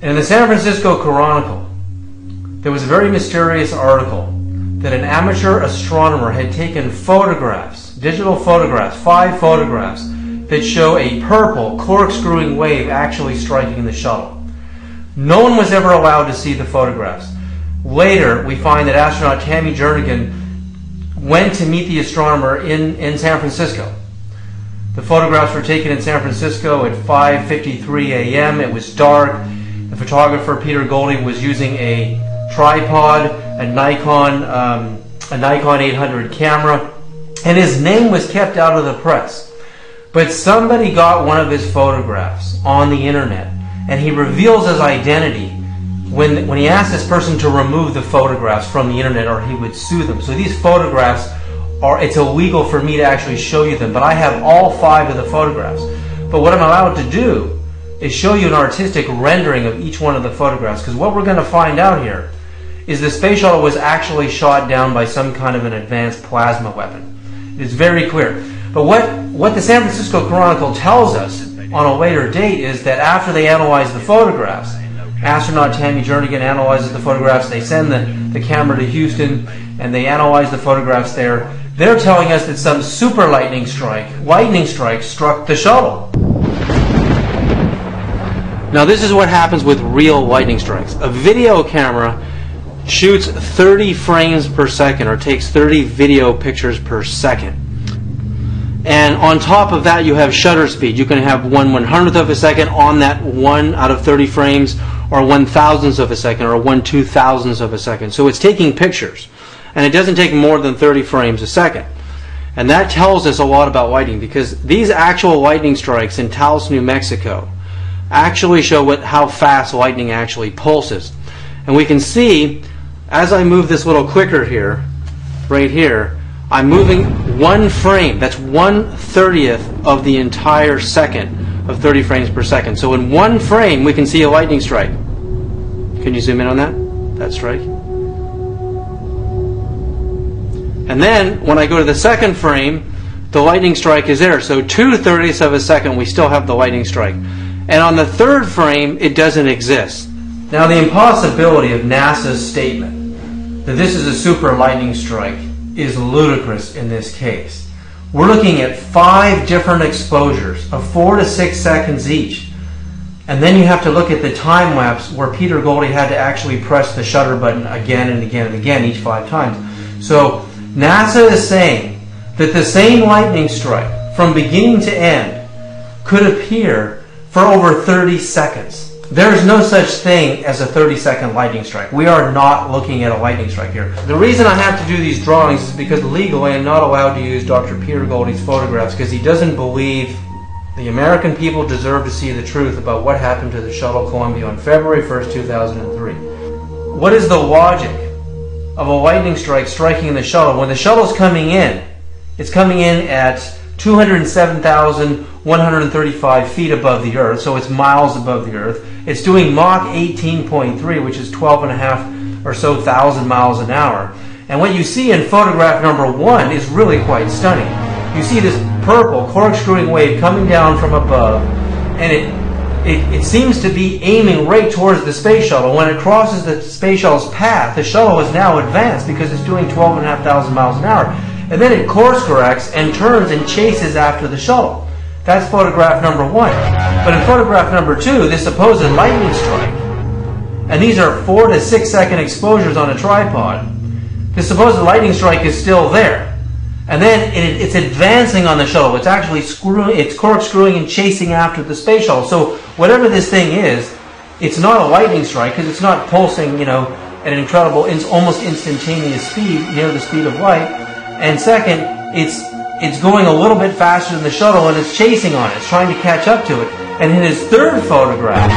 In the San Francisco Chronicle, there was a very mysterious article that an amateur astronomer had taken photographs, digital photographs, 5 photographs, that show a purple corkscrewing wave actually striking the shuttle. No one was ever allowed to see the photographs. Later, we find that astronaut Tammy Jernigan went to meet the astronomer in San Francisco. The photographs were taken in San Francisco at 5:53 a.m. It was dark. The photographer, Peter Golding, was using a tripod, a Nikon 800 camera, and his name was kept out of the press. But somebody got one of his photographs on the internet, and he reveals his identity when he asked this person to remove the photographs from the internet or he would sue them. So these photographs it's illegal for me to actually show you them, but I have all 5 of the photographs. But what I'm allowed to do is show you an artistic rendering of each one of the photographs, because what we're going to find out here is the space shuttle was actually shot down by some kind of an advanced plasma weapon. It's very clear. But what the San Francisco Chronicle tells us on a later date is that after they analyze the photographs, astronaut Tammy Jernigan analyzes the photographs, they send the camera to Houston, and they analyze the photographs there. They're telling us that some super lightning strike struck the shuttle. Now this is what happens with real lightning strikes. A video camera shoots 30 frames per second, or takes 30 video pictures per second. And on top of that, you have shutter speed. You can have 1/100th of a second on that 1 out of 30 frames, or 1/1000th of a second, or 1/2000th of a second. So it's taking pictures. And it doesn't take more than 30 frames a second. And that tells us a lot about lightning, because these actual lightning strikes in Taos, New Mexico actually show how fast lightning actually pulses. And we can see, as I move this little clicker here, right here, I'm moving 1 frame. That's 1/30th of the entire second of 30 frames per second. So in 1 frame, we can see a lightning strike. Can you zoom in on that strike? And then, when I go to the second frame, the lightning strike is there. So 2/30ths of a second, we still have the lightning strike. And on the third frame, it doesn't exist. Now, the impossibility of NASA's statement that this is a super lightning strike is ludicrous in this case. We're looking at 5 different exposures of 4 to 6 seconds each. And then you have to look at the time lapse where Peter Golding had to actually press the shutter button again and again and again, each 5 times. So NASA is saying that the same lightning strike from beginning to end could appear for over 30 seconds. There is no such thing as a 30-second lightning strike. We are not looking at a lightning strike here. The reason I have to do these drawings is because legally I'm not allowed to use Dr. Peter Golding's photographs, because he doesn't believe the American people deserve to see the truth about what happened to the Shuttle Columbia on February 1st, 2003. What is the logic of a lightning strike striking the shuttle? When the shuttle's coming in, it's coming in at 207,135 feet above the Earth, so it's miles above the Earth. It's doing Mach 18.3, which is 12.5 or so thousand miles an hour. And what you see in photograph number 1 is really quite stunning. You see this purple corkscrewing wave coming down from above, and it seems to be aiming right towards the space shuttle. When it crosses the space shuttle's path, the shuttle is now advanced because it's doing 12,500 miles an hour. And then it course corrects and turns and chases after the shuttle. That's photograph number 1. But in photograph number 2, this supposed lightning strike, and these are 4 to 6 second exposures on a tripod, the supposed lightning strike is still there. And then it's advancing on the shuttle. It's actually corkscrewing and chasing after the space shuttle. So whatever this thing is, it's not a lightning strike, because it's not pulsing, at an incredible, almost instantaneous speed, near the speed of light. And second, it's going a little bit faster than the shuttle, and it's chasing on it. It's trying to catch up to it. And in his third photograph,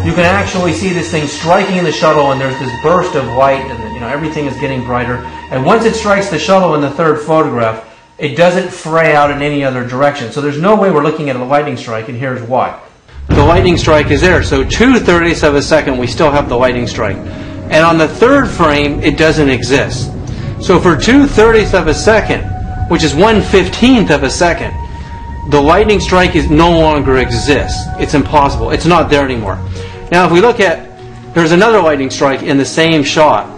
you can actually see this thing striking the shuttle, and there's this burst of light, and everything is getting brighter. And once it strikes the shuttle in the third photograph, it doesn't fray out in any other direction. So there's no way we're looking at a lightning strike, and here's why. The lightning strike is there. So 2/30ths of a second, we still have the lightning strike. And on the third frame, it doesn't exist. So for 2/30ths of a second, which is 1/15th of a second, the lightning strike no longer exists. It's impossible. It's not there anymore. Now if we look at, there's another lightning strike in the same shot.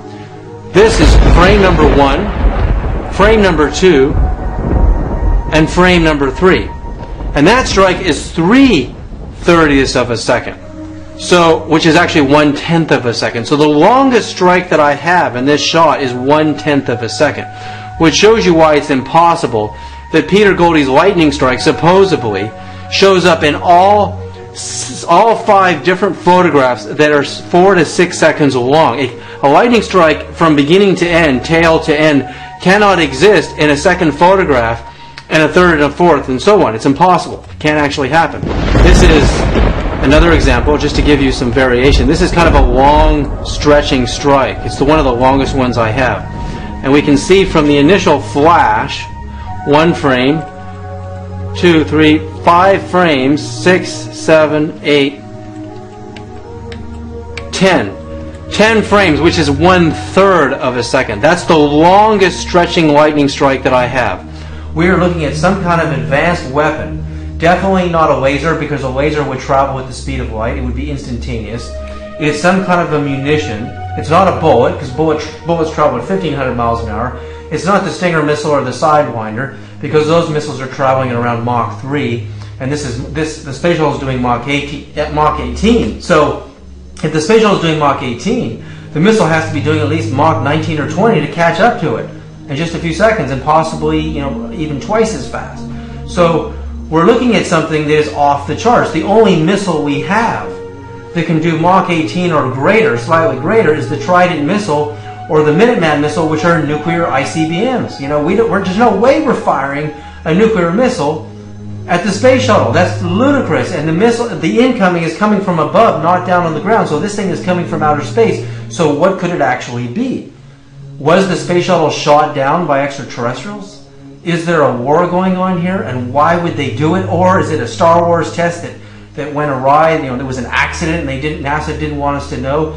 This is frame number 1, frame number 2, and frame number 3. And that strike is 3/30ths of a second. So, which is actually 1/10 of a second. So the longest strike that I have in this shot is 1/10 of a second, which shows you why it's impossible that Peter Goldie's lightning strike supposedly shows up in all 5 different photographs that are 4 to 6 seconds long. A lightning strike from beginning to end, tail to end, cannot exist in a second photograph and a third and a fourth and so on. It's impossible. It can't actually happen. This is another example, just to give you some variation. This is kind of a long stretching strike. It's one of the longest ones I have. And we can see from the initial flash, 1 frame, 2, 3, 5 frames, 6, 7, 8, 10. 10 frames, which is 1/3 of a second. That's the longest stretching lightning strike that I have. We are looking at some kind of advanced weapon. Definitely not a laser, because a laser would travel with the speed of light. It would be instantaneous. It's some kind of a munition. It's not a bullet, because bullets travel at 1,500 miles an hour. It's not the Stinger missile or the Sidewinder, because those missiles are traveling at around Mach 3, and the space shuttle is doing Mach 18. So, if the space shuttle is doing Mach 18, the missile has to be doing at least Mach 19 or 20 to catch up to it in just a few seconds, and possibly, even twice as fast. So, we're looking at something that is off the charts. The only missile we have that can do Mach 18 or greater, slightly greater, is the Trident missile or the Minuteman missile, which are nuclear ICBMs. There's no way we're firing a nuclear missile at the space shuttle. That's ludicrous. And the incoming is coming from above, not down on the ground. So this thing is coming from outer space. So what could it actually be? Was the space shuttle shot down by extraterrestrials? Is there a war going on here, and why would they do it? Or is it a Star Wars test that went awry? There was an accident, and NASA didn't want us to know.